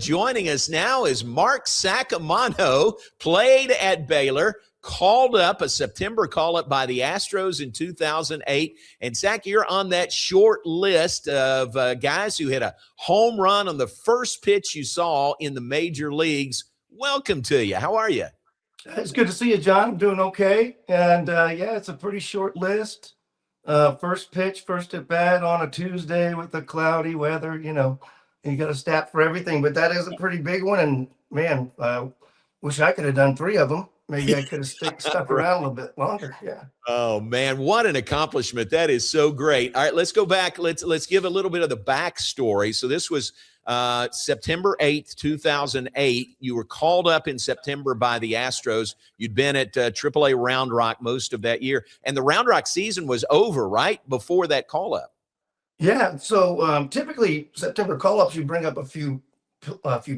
Joining us now is Mark Saccomano, played at Baylor, called up, a September call-up by the Astros in 2008. And, Sack, you're on that short list of guys who hit a home run on the first pitch you saw in the major leagues. Welcome to you. How are you? It's good to see you, John. I'm doing okay. And, yeah, it's a pretty short list. First pitch, first at bat on a Tuesday with the cloudy weather, you got a stat for everything, but that is a pretty big one. And man, wish I could have done 3 of them. Maybe I could have stuck around a little bit longer. Yeah. Oh man, what an accomplishment. That is so great. All right, let's go back. Let's give a little bit of the backstory. So this was September 8th, 2008. You were called up in September by the Astros. You'd been at AAA Round Rock most of that year. And the Round Rock season was over, right, before that call-up? Yeah. So typically September call-ups, you bring up a few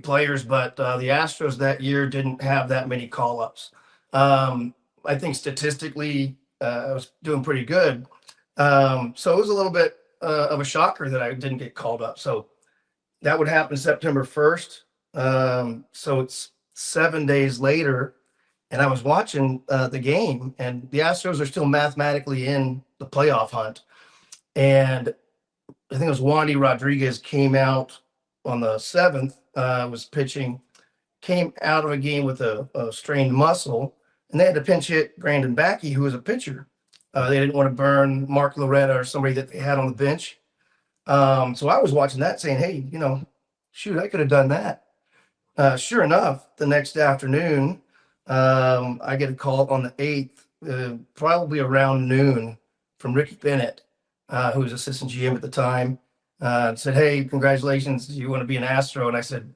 players, but the Astros that year didn't have that many call-ups. I think statistically I was doing pretty good. So it was a little bit of a shocker that I didn't get called up. So that would happen September 1st. So it's 7 days later, and I was watching the game, and the Astros are still mathematically in the playoff hunt. And I think it was Wandy Rodriguez came out on the 7th, was pitching, came out of a game with a strained muscle, and they had to pinch hit Brandon Backey, who was a pitcher. They didn't want to burn Mark Loretta or somebody that they had on the bench. So I was watching that saying, hey, shoot, I could have done that. Sure enough, the next afternoon, I get a call on the 8th, probably around noon, from Ricky Bennett, who was assistant GM at the time. Said, hey, congratulations, do you want to be an Astro? And I said,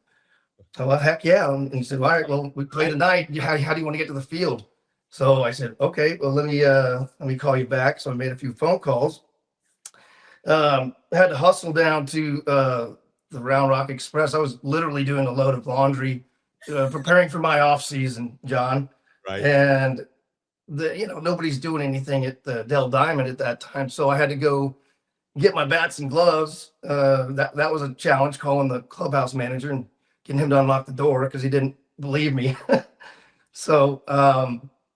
oh, well, heck yeah. And he said, all right, well, we play tonight. How do you want to get to the field? So I said, okay, well, let me call you back. So I made a few phone calls. I had to hustle down to the Round Rock Express. I was literally doing a load of laundry, preparing for my off season, John. Right. And nobody's doing anything at the Dell Diamond at that time. So I had to go get my bats and gloves. That was a challenge, calling the clubhouse manager and getting him to unlock the door because he didn't believe me. So,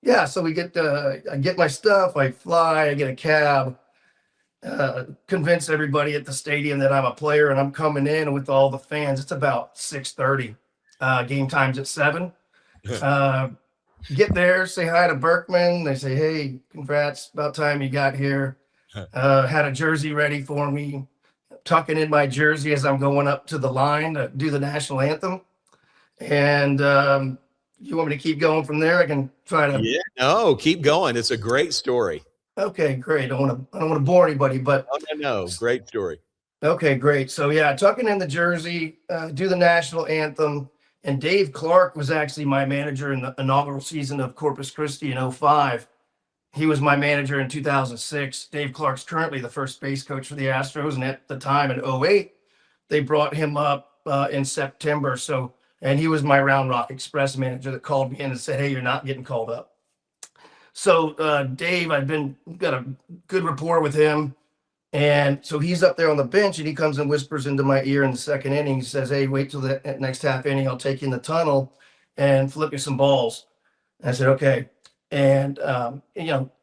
yeah, so I get my stuff, I fly, I get a cab, convince everybody at the stadium that I'm a player and I'm coming in with all the fans. It's about 6:30. Game time's at 7. Get there, say hi to Berkman. They say, hey, congrats, about time you got here. Had a jersey ready for me, tucking in my jersey as I'm going up to the line to do the national anthem. And you want me to keep going from there? I can try to. Yeah, no, keep going. It's a great story. Okay, great. I don't want to bore anybody, but no, great story. Okay, great. So yeah, tucking in the jersey, do the national anthem. And Dave Clark was actually my manager in the inaugural season of Corpus Christi in 2005. He was my manager in 2006. Dave Clark's currently the first base coach for the Astros. And at the time in 2008, they brought him up in September. And he was my Round Rock Express manager that called me in and said, hey, you're not getting called up. So Dave, got a good rapport with him. And so he's up there on the bench and he comes and whispers into my ear in the second inning. He says, hey, wait till the next half inning. I'll take you in the tunnel and flip you some balls. And I said, okay. And,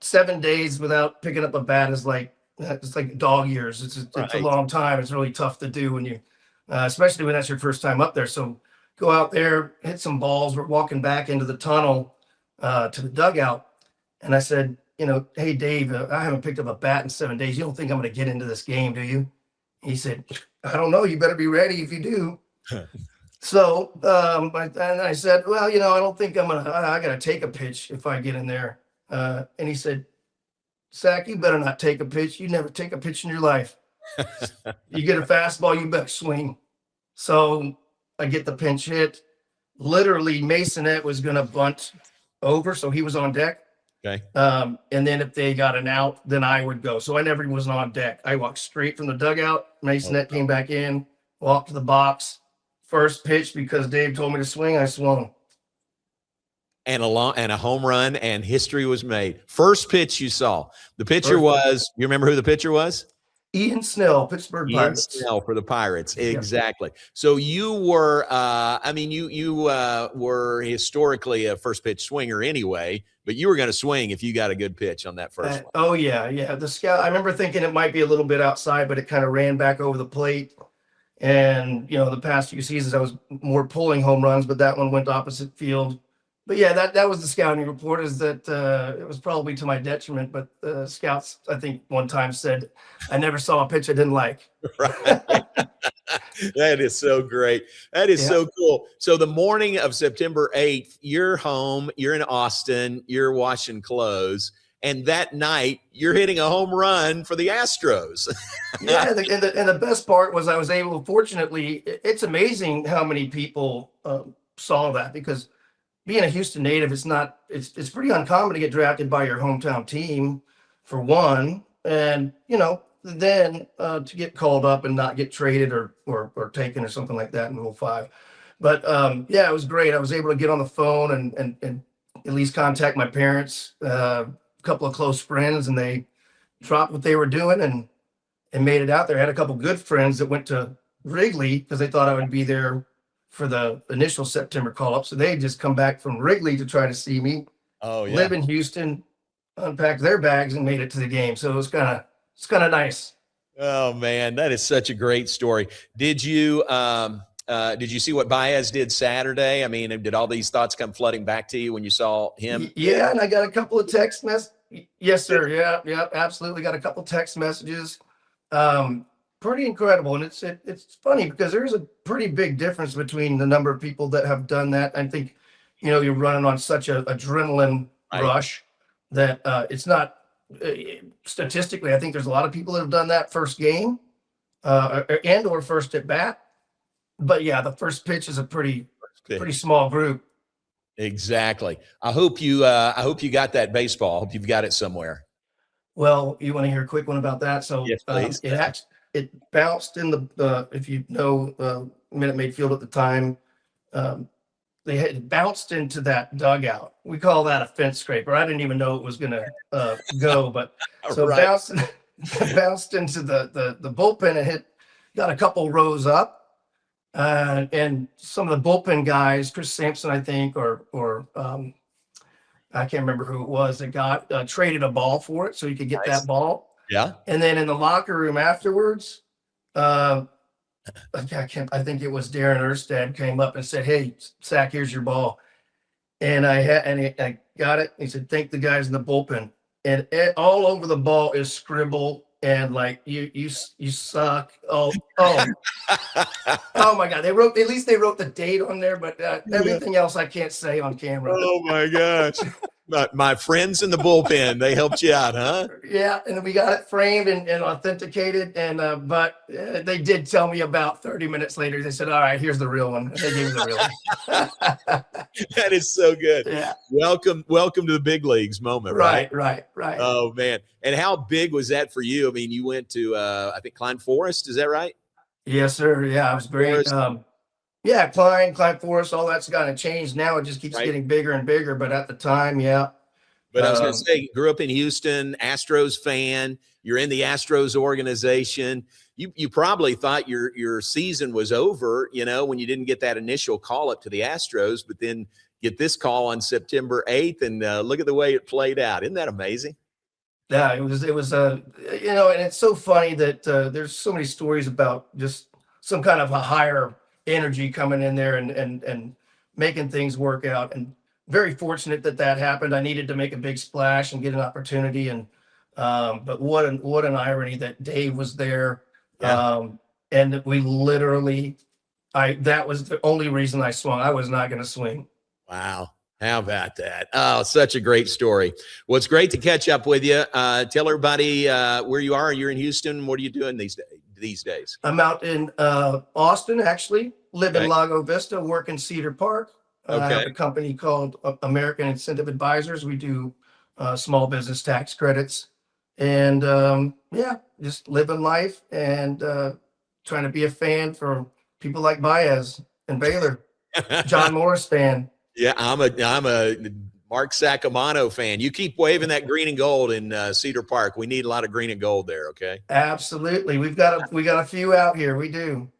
7 days without picking up a bat is it's like dog years. It's a long time. It's really tough to do when you, especially when that's your first time up there. So go out there, hit some balls. We're walking back into the tunnel to the dugout. And I said, hey, Dave, I haven't picked up a bat in 7 days. You don't think I'm going to get into this game, do you? He said, I don't know. You better be ready if you do. So I said, well, I don't think I got to take a pitch if I get in there. And he said, Sack, you better not take a pitch. You never take a pitch in your life. You get a fastball, you better swing. So I get the pinch hit. Literally, Masonette was going to bunt over, so he was on deck. Okay. And then if they got an out, then I would go. So I never was on deck. I walked straight from the dugout. Masonette came back in, walked to the box. First pitch, because Dave told me to swing, I swung. And a home run, and history was made. First pitch you saw. The pitcher was, you remember who the pitcher was? Ian Snell, Pittsburgh Ian Pirates. Snell for the Pirates. Yep. Exactly. So you were, you were historically a first pitch swinger anyway, but you were going to swing if you got a good pitch on that first one. Oh yeah. The scout, I remember thinking it might be a little bit outside, but it kind of ran back over the plate. And, the past few seasons I was more pulling home runs, but that one went opposite field. But yeah, that was the scouting report, is that it was probably to my detriment, but the scouts, I think one time said, I never saw a pitch I didn't like. Right. That is so great. That is so cool. So the morning of September 8th, you're home, you're in Austin, you're washing clothes, and that night you're hitting a home run for the Astros. Yeah, and the best part was I was able, fortunately, it's amazing how many people saw that, because being a Houston native, it's pretty uncommon to get drafted by your hometown team, for one, and then to get called up and not get traded or taken or something like that in 05. But yeah, it was great. I was able to get on the phone and at least contact my parents, a couple of close friends, and they dropped what they were doing and made it out there. I had a couple good friends that went to Wrigley because they thought I would be there for the initial September call up. So they just come back from Wrigley to try to see me. Oh yeah. Live in Houston, unpacked their bags and made it to the game. So it's kind of nice. Oh man, that is such a great story. Did you see what Baez did Saturday? I mean, did all these thoughts come flooding back to you when you saw him? Yeah, and I got a couple of text messages. Yes, sir. Yeah, absolutely. Got a couple of text messages. Pretty incredible. And it's funny because there's a pretty big difference between the number of people that have done that. I think, you're running on such a adrenaline rush that it's not statistically, I think there's a lot of people that have done that first game or first at bat. But yeah, the first pitch is a pretty small group. Exactly. I hope you got that baseball. I hope you've got it somewhere. Well, you want to hear a quick one about that? So yes, please. It bounced in the if you know Minute Maid Field at the time, they had bounced into that dugout. We call that a fence scraper. I didn't even know it was going to go, but so right. bounced into the bullpen and got a couple rows up, and some of the bullpen guys, Chris Sampson, I think, or I can't remember who it was that got traded a ball for it so you could get that ball. Yeah. And then in the locker room afterwards, I think it was Darren Erstad came up and said, "Hey, Sack, here's your ball." And I got it. He said, "Thank the guys in the bullpen." And all over the ball is scribble and like you suck. Oh my God! At least they wrote the date on there, but everything else I can't say on camera. Oh my gosh! My friends in the bullpen, they helped you out, huh? Yeah, and we got it framed and authenticated, and but they did tell me about 30 minutes later. They said, "All right, here's the real one." They gave me the real one. That is so good. Yeah. Welcome to the big leagues moment, right? Right. Oh man! And how big was that for you? I mean, you went to I think Klein Forest, is that right? Yes, sir. Yeah, it was great. Yeah, Klein Forest, all that's kind of changed now. It just keeps getting bigger and bigger. But at the time, yeah. But I was going to say, grew up in Houston, Astros fan. You're in the Astros organization. You probably thought your season was over, when you didn't get that initial call up to the Astros, but then get this call on September 8th, and look at the way it played out. Isn't that amazing? Yeah, it was and it's so funny that there's so many stories about just some kind of a higher energy coming in there and making things work out, and very fortunate that happened. I needed to make a big splash and get an opportunity, and but what an irony that Dave was there. And that we literally that was the only reason I swung. I was not going to swing. Wow. How about that? Oh, such a great story. Well, it's great to catch up with you. Tell everybody where you are. You're in Houston. What are you doing these days? I'm out in Austin, actually. Live in Lago Vista, work in Cedar Park. I have a company called American Incentive Advisors. We do small business tax credits. And just living life and trying to be a fan for people like Baez and Baylor. John Morris fan. Yeah, I'm a Mark Saccomano fan. You keep waving that green and gold in Cedar Park. We need a lot of green and gold there. Okay. Absolutely. We got a few out here. We do.